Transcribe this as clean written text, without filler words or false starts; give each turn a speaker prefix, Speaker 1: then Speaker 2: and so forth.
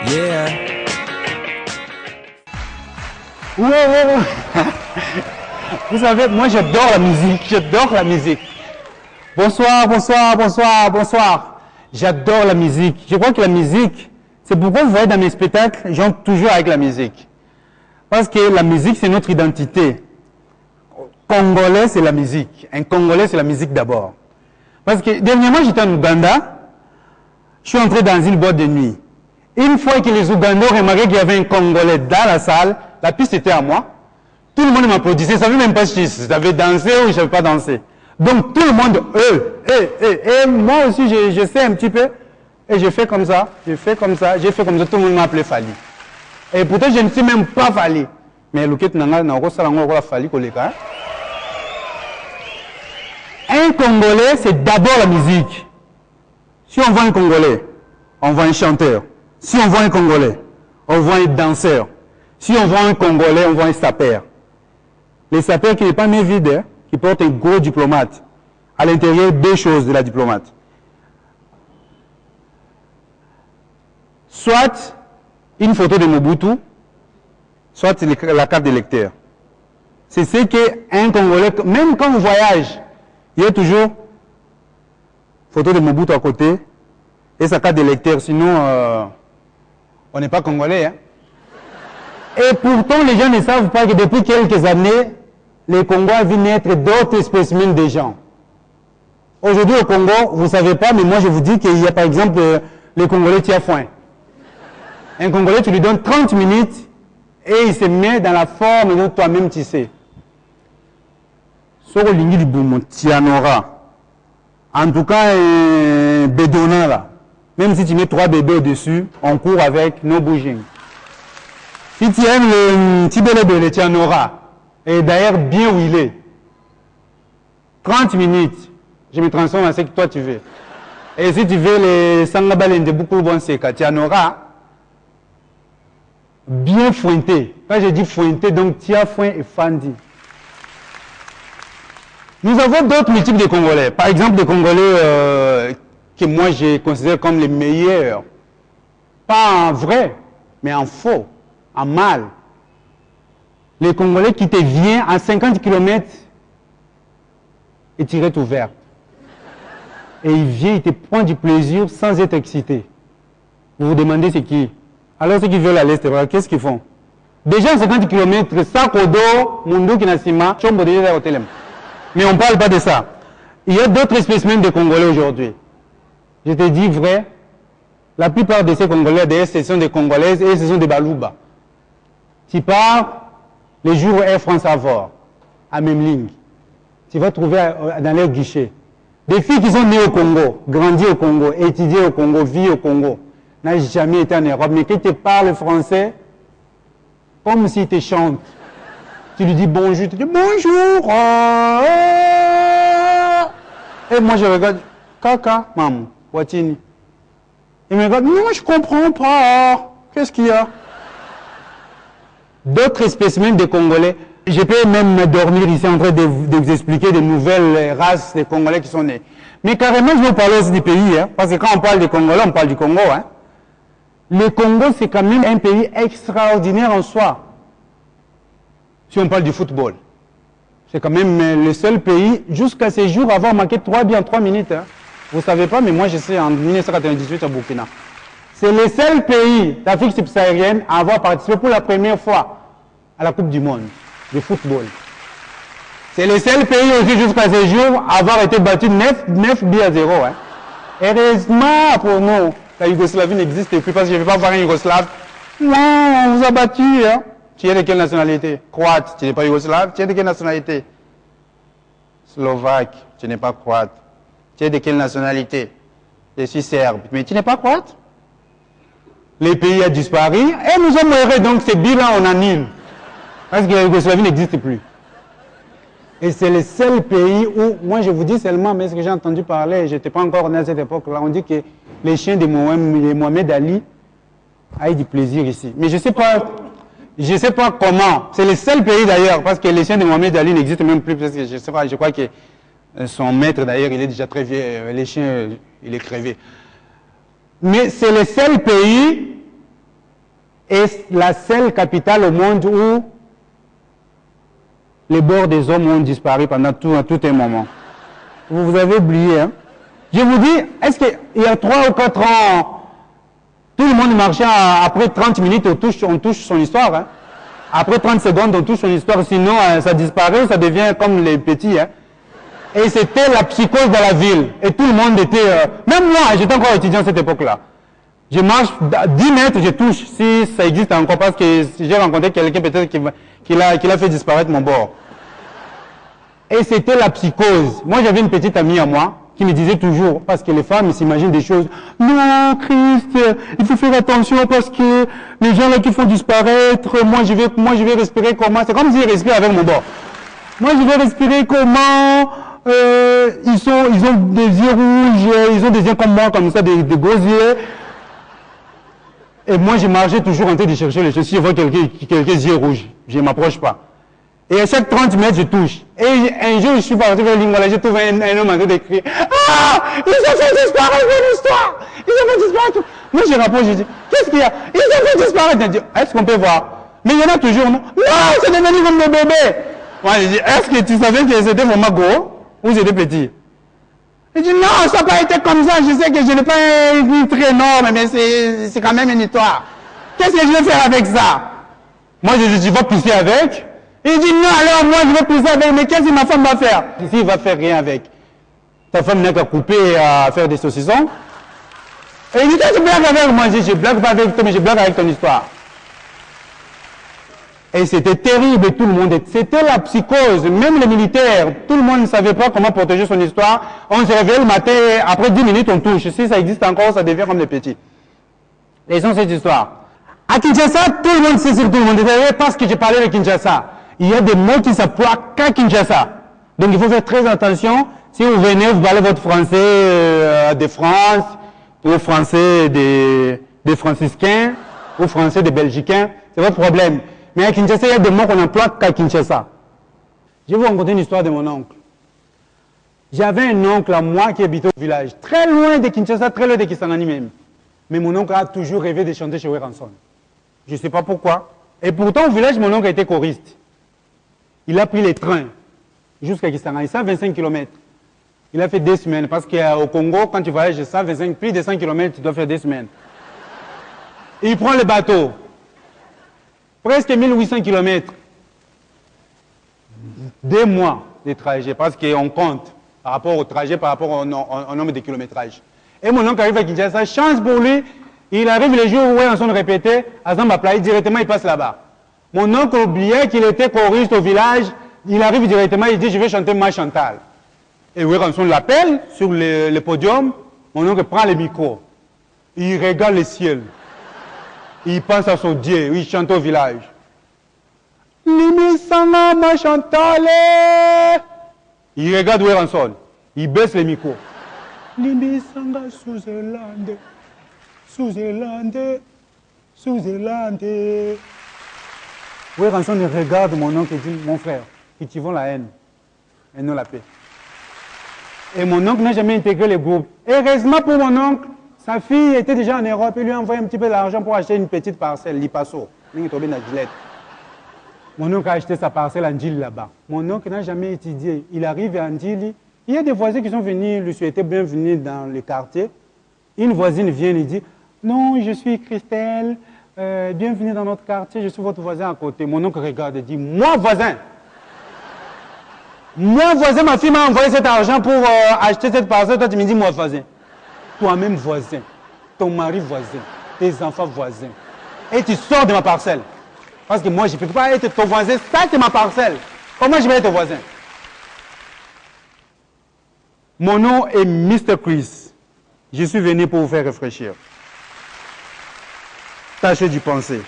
Speaker 1: Yeah.
Speaker 2: Ouais. Vous savez, moi j'adore la musique, j'adore la musique. Bonsoir, bonsoir, bonsoir, bonsoir. J'adore la musique. Je crois que la musique, c'est pourquoi vous voyez dans mes spectacles, j'entre toujours avec la musique. Parce que la musique, c'est notre identité. Congolais, c'est la musique. Un Congolais, c'est la musique d'abord. Parce que dernièrement, j'étais en Ouganda. Je suis entré dans une boîte de nuit. Une fois que les Ougandais ont remarqué qu'il y avait un Congolais dans la salle, la piste était à moi. Tout le monde m'applaudissait. Je ne savais même pas si je savais danser ou je ne savais pas danser. Donc tout le monde, et moi aussi, je sais un petit peu. Et je fais comme ça, j'ai fait comme ça, tout le monde m'a appelé Fali. Et pourtant, je ne suis même pas Fali. Mais le kit n'a pas Fali. Un Congolais, c'est d'abord la musique. Si on voit un Congolais, on voit un chanteur. Si on voit un Congolais, on voit un danseur. Si on voit un Congolais, on voit un sapeur. Les sapeurs qui n'est pas mis vide, hein, qui portent un gros diplomate. À l'intérieur, deux choses de la diplomate. Soit une photo de Mobutu, soit la carte d'électeur. C'est ce qu'un Congolais, même quand on voyage, il y a toujours photo de Mobutu à côté et sa carte d'électeur, sinon on n'est pas Congolais. Hein. Et pourtant, les gens ne savent pas que depuis quelques années, les Congos ont vu naître d'autres spécimens de gens. Aujourd'hui au Congo, vous ne savez pas, mais moi je vous dis qu'il y a par exemple les Congolais qui ont faim. Un Congolais, tu lui donnes 30 minutes et il se met dans la forme dont toi-même tu sais. Sur le ligne du boum, Tianora. En tout cas, un bédonnant là. Même si tu mets 3 bébés au-dessus, on court avec no bouging. Si tu aimes le petit bébé de le Tianora, et d'ailleurs bien où il est, 30 minutes, je me transforme en ce que toi tu veux. Et si tu veux les Sangabalende de beaucoup bon c'est Tianora, bien fointé. Quand je dis fointé, donc tia foin et fandi. Nous avons d'autres types de Congolais. Par exemple, des Congolais que moi je considère comme les meilleurs. Pas en vrai, mais en faux, en mal. Les Congolais qui te viennent à 50 km et tirer ouvert. Et il vient, il te prend du plaisir sans être excité. Vous vous demandez c'est qui? Alors ceux qui veulent aller, qu'est-ce qu'ils font? Déjà à 50 km, Sakodo, Mundo Kinasima, Chombo déjà au Télém. Mais on ne parle pas de ça. Il y a d'autres spécimens de Congolais aujourd'hui. Je te dis vrai, la plupart de ces Congolais, d'ailleurs, ce sont des Congolaises et ce sont des Balouba. Tu pars, les jours Air France Avor, à même ligne. Tu vas trouver dans leur guichet des filles qui sont nées au Congo, grandies au Congo, étudiées au Congo, vivent au Congo, n'ont jamais été en Europe, mais qui te parlent français comme s'ils te chantent. Tu lui dis bonjour, tu dis bonjour. Et moi je regarde, Kaka, maman, Watini. Il me regarde, non, je comprends pas. Qu'est-ce qu'il y a? D'autres spécimens de Congolais. Je peux même dormir ici en train de vous expliquer des nouvelles races de Congolais qui sont nés. Mais carrément, je vais vous parler aussi du pays, hein, parce que quand on parle des Congolais, on parle du Congo. Hein. Le Congo, c'est quand même un pays extraordinaire en soi. Si on parle du football. C'est quand même le seul pays, jusqu'à ces jours, à avoir marqué 3 buts en 3 minutes. Hein. Vous ne savez pas, mais moi, je sais, en 1998 à Burkina. C'est le seul pays d'Afrique subsaharienne à avoir participé pour la première fois à la Coupe du Monde de football. C'est le seul pays aussi jusqu'à ce jour à avoir été battu 9 buts à 0. Hein. Heureusement pour nous, la Yougoslavie n'existe plus parce que je ne vais pas voir un Yougoslave. Non, on vous a battu. Hein. Tu es de quelle nationalité? Croate, tu n'es pas Yougoslave. Tu es de quelle nationalité? Slovaque, tu n'es pas croate. Tu es de quelle nationalité? Je suis serbe, mais tu n'es pas croate. Les pays ont disparu et nous sommes heureux, donc ces bilans on annule. Parce que la Yougoslavie n'existe plus. Et c'est le seul pays où, moi je vous dis seulement, mais ce que j'ai entendu parler, je n'étais pas encore né à cette époque-là, on dit que les chiens de Mohamed Ali a eu du plaisir ici. Mais je ne sais pas comment. C'est le seul pays d'ailleurs, parce que les chiens de Mohamed Ali n'existent même plus, parce que je sais pas, je crois que son maître d'ailleurs, il est déjà très vieux, les chiens, il est crevé. Mais c'est le seul pays est la seule capitale au monde où les bords des hommes ont disparu pendant tout un moment. Vous avez oublié, hein? Je vous dis, est-ce qu'il y a 3 ou 4 ans, tout le monde marchait après 30 minutes, on touche son histoire, hein? Après 30 secondes, on touche son histoire, sinon ça disparaît, ça devient comme les petits, hein? Et c'était la psychose dans la ville. Et tout le monde était... même moi, j'étais encore étudiant à cette époque-là. Je marche 10 mètres, je touche, si ça existe encore, parce que j'ai rencontré quelqu'un peut-être qui l'a fait disparaître mon bord. Et c'était la psychose. Moi, j'avais une petite amie à moi qui me disait toujours, parce que les femmes s'imaginent des choses, non, Christ, il faut faire attention parce que les gens là qui font disparaître, moi je vais respirer comment? C'est comme si je respirais avec mon bord. Moi, je vais respirer comment? Ils ont des yeux rouges, ils ont des yeux comme moi, comme ça, des gros yeux. Et moi, je marchais toujours en train de chercher les choses. Si je vois quelques yeux rouges, je ne m'approche pas. Et à chaque 30 mètres, je touche. Et un jour, je suis parti vers Lingala, j'ai trouvé un homme en train de crier. Ah! Ils ont fait disparaître mon histoire! Ils ont fait disparaître. Moi, je rapproche, je dis, qu'est-ce qu'il y a? Ils ont fait disparaître. Je dis, est-ce qu'on peut voir? Mais il y en a toujours, non? Non, c'est devenu comme des bébés. Moi, je dis, est-ce que tu savais que c'était vraiment gros? Ou c'était petit? Il dit, non, ça n'a pas été comme ça. Je sais que je n'ai pas une très énorme, mais c'est quand même une histoire. Qu'est-ce que je vais faire avec ça? Moi, je dis, tu vas pisser avec? Il dit, non, alors moi, je vais pisser avec, mais qu'est-ce que ma femme va faire? Ici, il va faire rien avec. Ta femme n'a qu'à couper et à faire des saucissons. Et il dit, toi, tu blagues avec moi. Je dis, je blague pas avec toi, mais je blague avec ton histoire. Et c'était terrible, tout le monde. C'était la psychose, même les militaires. Tout le monde ne savait pas comment protéger son histoire. On se réveille le matin, après 10 minutes, on touche. Si ça existe encore, ça devient comme les petits. Laissons cette histoire. À Kinshasa, tout le monde sait sur tout le monde. Parce que j'ai parlé de Kinshasa. Il y a des mots qui s'emploient qu'à Kinshasa. Donc il faut faire très attention. Si vous venez, vous parlez votre français de France, ou français des franciscains, ou français des belgicains, c'est votre problème. Mais à Kinshasa, il y a des mots qu'on emploie qu'à Kinshasa. Je vais vous raconter une histoire de mon oncle. J'avais un oncle à moi qui habitait au village, très loin de Kinshasa, très loin de Kisangani même. Mais mon oncle a toujours rêvé de chanter chez Weranson. Je ne sais pas pourquoi. Et pourtant, au village, mon oncle était choriste. Il a pris les trains jusqu'à Kisangani, 125 km. Il a fait 2 semaines, parce qu'au Congo, quand tu voyages plus de 100 km, tu dois faire 2 semaines. Et il prend le bateau. Presque 1800 km. 2 mois de trajet, parce qu'on compte par rapport au trajet, par rapport au nombre de kilométrages. Et mon oncle arrive à Kinshasa, chance pour lui, il arrive les jours où on s'en répétait, à Zambapla, directement il passe là-bas. Mon oncle oubliait qu'il était choriste au village, il arrive directement, il dit je vais chanter Ma Chantal. Et Weranson l'appelle sur le podium, mon oncle prend le micro, il regarde le ciel, il pense à son Dieu, il chante au village. Limisanga Ma Chantal. Il regarde Weranson, il baisse le micro. Limisanga Sous-Zélande, Sous-Zélande, Sous-Zélande. Weranson regarde mon oncle et dit, mon frère, cultivons la haine et non la paix. Et mon oncle n'a jamais intégré le groupe. Heureusement pour mon oncle, sa fille était déjà en Europe, il lui a envoyé un petit peu d'argent pour acheter une petite parcelle, Lipasso. Mon oncle a acheté sa parcelle en Djili là-bas. Mon oncle n'a jamais étudié. Il arrive à Djili. Il y a des voisins qui sont venus lui souhaiter bienvenue dans le quartier. Une voisine vient et dit, non, je suis Christelle, bienvenue dans notre quartier, je suis votre voisin à côté. Mon oncle regarde et dit, moi voisin, ma fille m'a envoyé cet argent pour acheter cette parcelle, toi tu me dis moi voisin. Toi-même voisin, ton mari voisin, tes enfants voisins. Et tu sors de ma parcelle. Parce que moi je ne peux pas être ton voisin, ça c'est ma parcelle. Comment je vais être ton voisin? Mon nom est Mr. Chris. Je suis venu pour vous faire réfléchir. Tâchez d'y penser.